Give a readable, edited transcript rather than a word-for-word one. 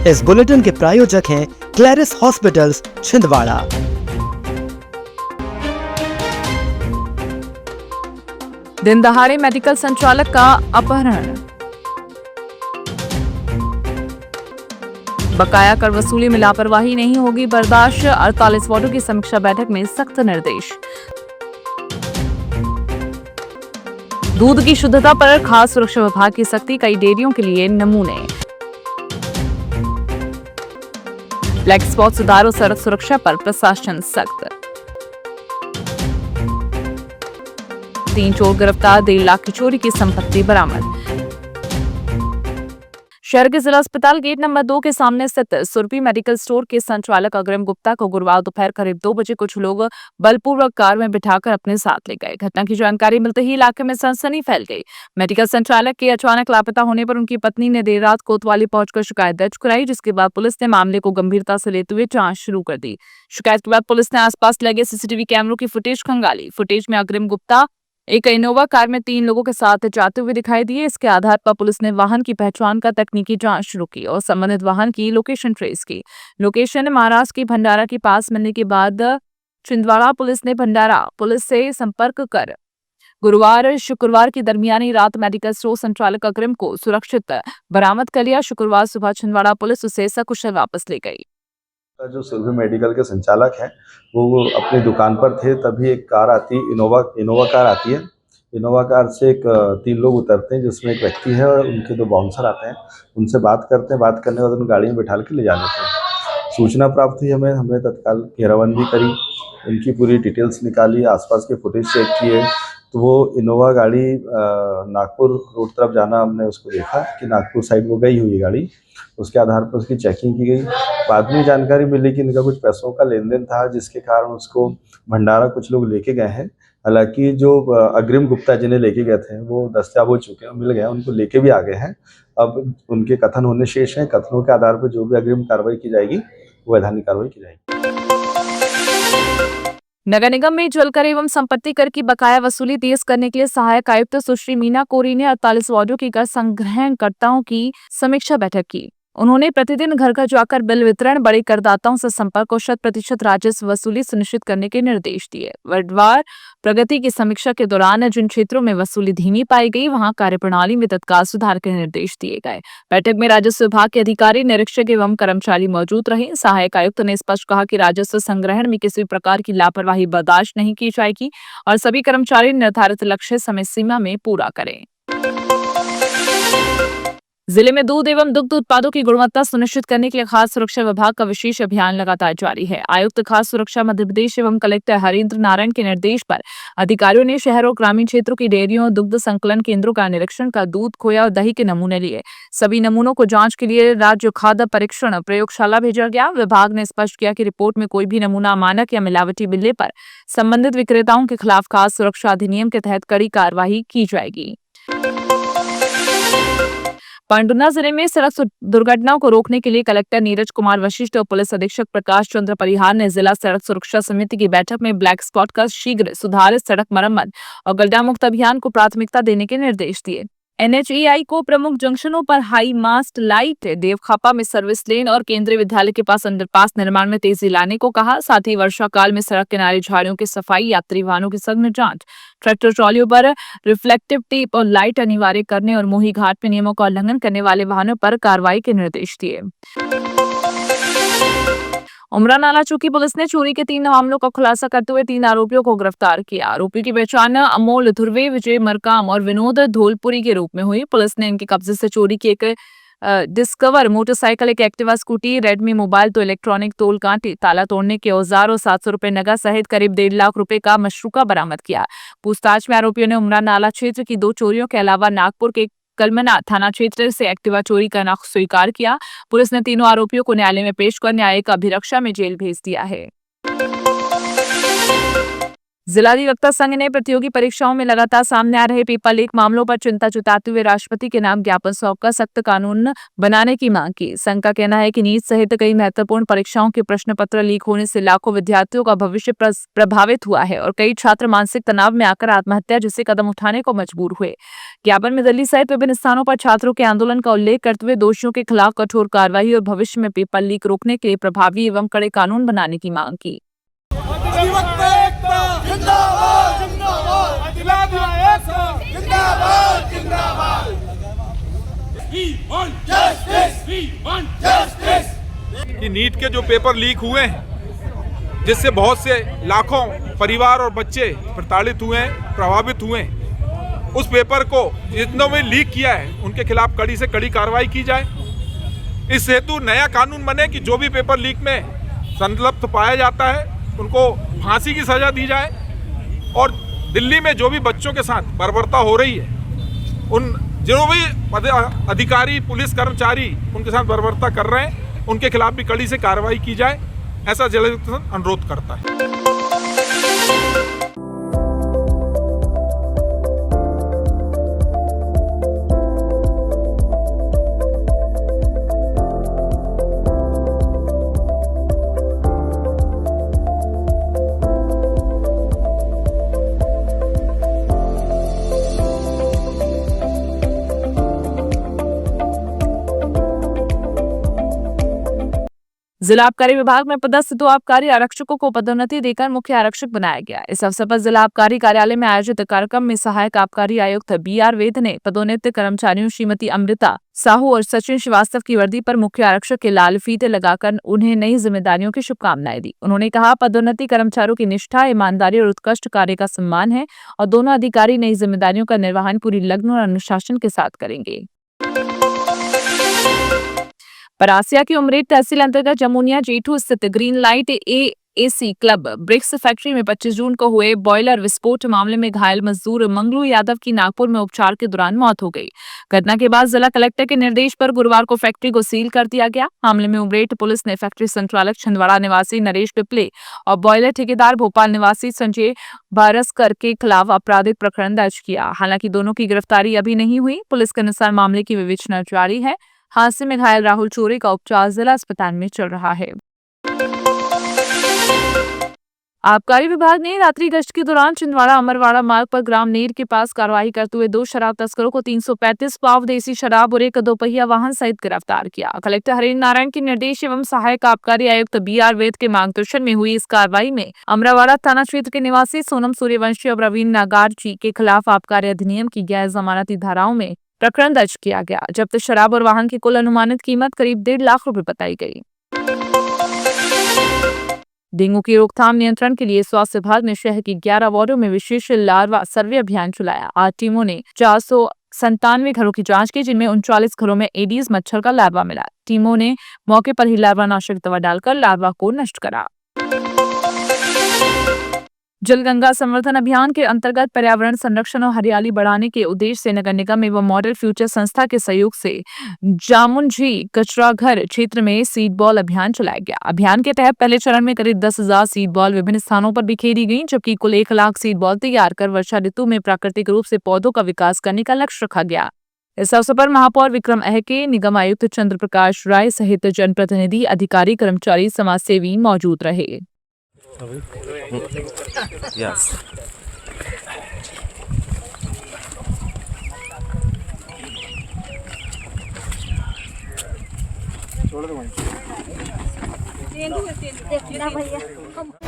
इस बुलेटिन के प्रायोजक हैं क्लैरिस हॉस्पिटल्स छिंदवाड़ा। दिन दहाड़े मेडिकल संचालक का अपहरण। बकाया कर वसूली में लापरवाही नहीं होगी बर्दाश्त, 48 वार्डों की समीक्षा बैठक में सख्त निर्देश। दूध की शुद्धता पर खास सुरक्षा विभाग की सख्ती, कई डेयरियों के लिए नमूने। ब्लैक स्पॉट सुधार और सड़क सुरक्षा पर प्रशासन सख्त। 3 चोर गिरफ्तार, 1.5 लाख की चोरी की संपत्ति बरामद। शहर के जिला अस्पताल गेट नंबर 2 के सामने स्थित सुरभि मेडिकल स्टोर के संचालक अग्रिम गुप्ता को गुरुवार दोपहर करीब 2 बजे कुछ लोग बलपूर्वक कार में बिठाकर अपने साथ ले गए। घटना की जानकारी मिलते ही इलाके में सनसनी फैल गई। मेडिकल संचालक के अचानक लापता होने पर उनकी पत्नी ने देर रात कोतवाली पहुंचकर शिकायत दर्ज कराई, जिसके बाद पुलिस ने मामले को गंभीरता से लेते हुए जांच शुरू कर दी। शिकायत के बाद पुलिस ने आसपास लगे सीसीटीवी कैमरों की फुटेज खंगाली। फुटेज में अग्रिम गुप्ता एक इनोवा कार में 3 लोगों के साथ जाते हुए दिखाई दिए। इसके आधार पर पुलिस ने वाहन की पहचान का तकनीकी जांच शुरू की और संबंधित वाहन की लोकेशन ट्रेस की। लोकेशन महाराष्ट्र की भंडारा के पास मिलने के बाद छिंदवाड़ा पुलिस ने भंडारा पुलिस से संपर्क कर गुरुवार शुक्रवार की दरमियानी रात मेडिकल स्टोर संचालक अग्रिम को सुरक्षित बरामद कर लिया। शुक्रवार सुबह छिंदवाड़ा पुलिस उसे सकुशल वापस ले गई। जो सुरभि मेडिकल के संचालक हैं वो अपनी दुकान पर थे, तभी एक कार आती है, इनोवा कार आती है। इनोवा कार से 3 लोग उतरते हैं, जिसमें एक व्यक्ति है और उनके 2 बाउंसर आते हैं। उनसे बात करते हैं, बात करने के बाद उन गाड़ी में बैठा के ले जा लेते हैं। सूचना प्राप्त हुई हमने तत्काल घेराबंदी करी, उनकी पूरी डिटेल्स निकाली, आसपास के फुटेज चेक किए। तो वो इनोवा गाड़ी नागपुर रोड तरफ जाना, हमने उसको देखा कि नागपुर साइड वो गई हुई गाड़ी। उसके आधार पर उसकी चेकिंग की गई। बाद में जानकारी मिली कि इनका कुछ पैसों का लेन देन था, जिसके कारण उसको भंडारा कुछ लोग लेके गए हैं। हालांकि जो अग्रिम गुप्ता जिन्हें लेके गए थे वो दस्तयाब हो चुके हैं, मिल गए, उनको लेके भी आ गए हैं। अब उनके कथन होने शेष हैं। कथनों के आधार पर जो भी अग्रिम कार्रवाई की जाएगी वो वैधानिक कार्रवाई की जाएगी। नगर निगम में जलकर एवं संपत्ति कर की बकाया वसूली तेज करने के लिए सहायक आयुक्त सुश्री मीना कोरी ने 48 वार्डों की कर संग्रहणकर्ताओं की समीक्षा बैठक की। उन्होंने प्रतिदिन घर घर जाकर बिल वितरण, बड़े करदाताओं से संपर्क और 100% राजस्व वसूली सुनिश्चित करने के निर्देश दिए। वार्डवार प्रगति की समीक्षा के दौरान जिन क्षेत्रों में वसूली धीमी पाई गई, वहां कार्यप्रणाली में तत्काल सुधार के निर्देश दिए गए। बैठक में राजस्व विभाग के अधिकारी, निरीक्षक एवं कर्मचारी मौजूद रहे। सहायक आयुक्त ने स्पष्ट कहा कि राजस्व संग्रहण में किसी प्रकार की लापरवाही बर्दाश्त नहीं की जाएगी और सभी कर्मचारी निर्धारित लक्ष्य समय सीमा में पूरा करें। जिले में दूध एवं दुग्ध उत्पादों की गुणवत्ता सुनिश्चित करने के लिए खाद्य सुरक्षा विभाग का विशेष अभियान लगातार जारी है। आयुक्त खाद्य सुरक्षा मध्य प्रदेश एवं कलेक्टर हरीन्द्र नारायण के निर्देश पर अधिकारियों ने शहर और ग्रामीण क्षेत्रों की डेयरियों और दुग्ध संकलन केंद्रों का निरीक्षण कर दूध, खोया और दही के नमूने लिए। सभी नमूनों को जांच के लिए राज्य खाद्य परीक्षण प्रयोगशाला भेजा गया। विभाग ने स्पष्ट किया कि रिपोर्ट में कोई भी नमूना अमानक या मिलावटी मिलने पर संबंधित विक्रेताओं के खिलाफ खाद्य सुरक्षा अधिनियम के तहत कड़ी कार्रवाई की जाएगी। पांडुना जिले में सड़क दुर्घटनाओं को रोकने के लिए कलेक्टर नीरज कुमार वशिष्ठ और पुलिस अधीक्षक प्रकाश चंद्र परिहार ने जिला सड़क सुरक्षा समिति की बैठक में ब्लैक स्पॉट का शीघ्र सुधार, सड़क मरम्मत और गड्ढा मुक्त अभियान को प्राथमिकता देने के निर्देश दिए। NHAI को प्रमुख जंक्शनों पर हाई मास्ट लाइट, देवखापा में सर्विस लेन और केंद्रीय विद्यालय के पास अंडरपास निर्माण में तेजी लाने को कहा। साथ ही वर्षा काल में सड़क किनारे झाड़ियों की सफाई, यात्री वाहनों की सघन जांच, ट्रैक्टर ट्रॉलियों पर रिफ्लेक्टिव टेप और लाइट अनिवार्य करने और मोही घाट में नियमों का उल्लंघन करने वाले वाहनों पर कार्रवाई के निर्देश दिए। उमरा नाला चौकी पुलिस ने चोरी के 3 मामलों का खुलासा करते हुए 3 आरोपियों को गिरफ्तार किया। आरोपी की पहचान अमोल धुर्वे, विजय मरकाम और विनोद धोलपुरी के रूप में हुई। पुलिस ने इनके कब्जे से चोरी की एक डिस्कवर मोटरसाइकिल, एक Activa scooty, Redmi mobile, 2 electronic तोल कांटे, ताला तोड़ने के औजार और 700 रुपए नगद सहित करीब 1.5 लाख रुपए का मशरूका बरामद किया। पूछताछ में आरोपियों ने उमरा नाला क्षेत्र की 2 चोरियों के अलावा नागपुर के कलमना थाना क्षेत्र से एक्टिवा चोरी करना स्वीकार किया। पुलिस ने तीनों आरोपियों को न्यायालय में पेश कर न्यायिक अभिरक्षा में जेल भेज दिया है। जिला अधिवक्ता संघ ने प्रतियोगी परीक्षाओं में लगातार सामने आ रहे पेपर लीक मामलों पर चिंता जताते हुए राष्ट्रपति के नाम ज्ञापन सौंपकर सख्त कानून बनाने की मांग की। संघ का कहना है कि नीट सहित कई महत्वपूर्ण परीक्षाओं के प्रश्न पत्र लीक होने से लाखों विद्यार्थियों का भविष्य प्रभावित हुआ है और कई छात्र मानसिक तनाव में आकर आत्महत्या जैसे कदम उठाने को मजबूर हुए। ज्ञापन में दिल्ली सहित विभिन्न स्थानों पर छात्रों के आंदोलन का उल्लेख करते हुए दोषियों के खिलाफ कठोर कार्रवाई और भविष्य में पेपर लीक रोकने के लिए प्रभावी एवं कड़े कानून बनाने की मांग की। कि नीट के जो पेपर लीक हुए हैं जिससे बहुत से लाखों परिवार और बच्चे प्रताड़ित हुए हैं, प्रभावित हुए हैं, उस पेपर को जितनों ने लीक किया है उनके खिलाफ कड़ी से कड़ी कार्रवाई की जाए। इस हेतु नया कानून बने कि जो भी पेपर लीक में संलिप्त पाया जाता है उनको फांसी की सजा दी जाए और दिल्ली में जो भी बच्चों के साथ बर्बरता हो रही है, उन जो भी अधिकारी पुलिस कर्मचारी उनके साथ बर्बरता कर रहे हैं उनके खिलाफ भी कड़ी से कार्रवाई की जाए, ऐसा जिला अनुरोध करता है। जिला आबकारी विभाग में पदस्थ 2 आबकारी आरक्षकों को पदोन्नति देकर मुख्य आरक्षक बनाया गया। इस अवसर पर जिला आबकारी कार्यालय में आयोजित कार्यक्रम में सहायक आबकारी आयुक्त BR वेद ने पदोन्नत कर्मचारियों श्रीमती अमृता साहू और सचिन श्रीवास्तव की वर्दी पर मुख्य आरक्षक के लाल फीते लगाकर उन्हें नई जिम्मेदारियों की शुभकामनाएं दी। उन्होंने कहा, पदोन्नति कर्मचारियों की निष्ठा, ईमानदारी और उत्कृष्ट कार्य का सम्मान है और दोनों अधिकारी नई जिम्मेदारियों का निर्वहन पूरी लगन और अनुशासन के साथ करेंगे। परासिया की उमरेड तहसील अंतर्गत जमुनिया जेठू स्थित green light AAC club bricks factory में 25 जून को हुए बॉयलर विस्फोट मामले में घायल मजदूर मंगलू यादव की नागपुर में उपचार के दौरान मौत हो गई। घटना के बाद जिला कलेक्टर के निर्देश पर गुरुवार को फैक्ट्री को सील कर दिया गया। मामले में उमरेड पुलिस ने फैक्ट्री संचालक छिंदवाड़ा निवासी नरेश पिपले और बॉयलर ठेकेदार भोपाल निवासी संजय बारसकर के खिलाफ आपराधिक प्रकरण दर्ज किया। हालांकि दोनों की गिरफ्तारी अभी नहीं हुई। पुलिस के अनुसार मामले की विवेचना जारी है। हादसे में घायल राहुल चोरे का उपचार जिला अस्पताल में चल रहा है। आबकारी विभाग ने रात्रि गश्त के दौरान छिंदवाड़ा अमरवाड़ा मार्ग पर ग्राम नेर के पास कार्रवाई करते हुए 2 शराब तस्करों को 335 पाव देसी शराब और एक दोपहिया वाहन सहित गिरफ्तार किया। कलेक्टर हरेंद्र नारायण के निर्देश एवं सहायक आबकारी आयुक्त BR वेद के मार्गदर्शन में हुई इस कार्रवाई में अमरावाड़ा थाना क्षेत्र के निवासी सोनम सूर्यवंशी और प्रवीण नागार्जी के खिलाफ आबकारी अधिनियम की गैर जमानती धाराओं में प्रकरण दर्ज किया गया। जब्त शराब और वाहन की कुल अनुमानित कीमत करीब 1.5 लाख रुपए बताई गई। डेंगू की रोकथाम नियंत्रण के लिए स्वास्थ्य विभाग ने शहर की 11 वार्डों में विशेष लार्वा सर्वे अभियान चलाया। 8 टीमों ने 497 घरों की जांच की, जिनमें 39 घरों में एडीज मच्छर का लार्वा मिला। टीमों ने मौके पर ही लार्वा नाशक दवा डालकर लार्वा को नष्ट करा। जल गंगा संवर्धन अभियान के अंतर्गत पर्यावरण संरक्षण और हरियाली बढ़ाने के उद्देश्य से नगर निगम एवं मॉडल फ्यूचर संस्था के सहयोग से जामुनझी कचरा घर क्षेत्र में सीड बॉल अभियान चलाया गया। अभियान के तहत पहले चरण में करीब 10,000 सीड बॉल विभिन्न स्थानों पर बिखेरी गई, जबकि कुल 1 लाख सीड बॉल तैयार कर वर्षा ऋतु में प्राकृतिक रूप से पौधों का विकास करने का लक्ष्य रखा गया। इस अवसर पर महापौर विक्रम अहके, निगम आयुक्त चंद्र प्रकाश राय सहित जनप्रतिनिधि, अधिकारी, कर्मचारी, समाजसेवी मौजूद रहे। Yes. भैया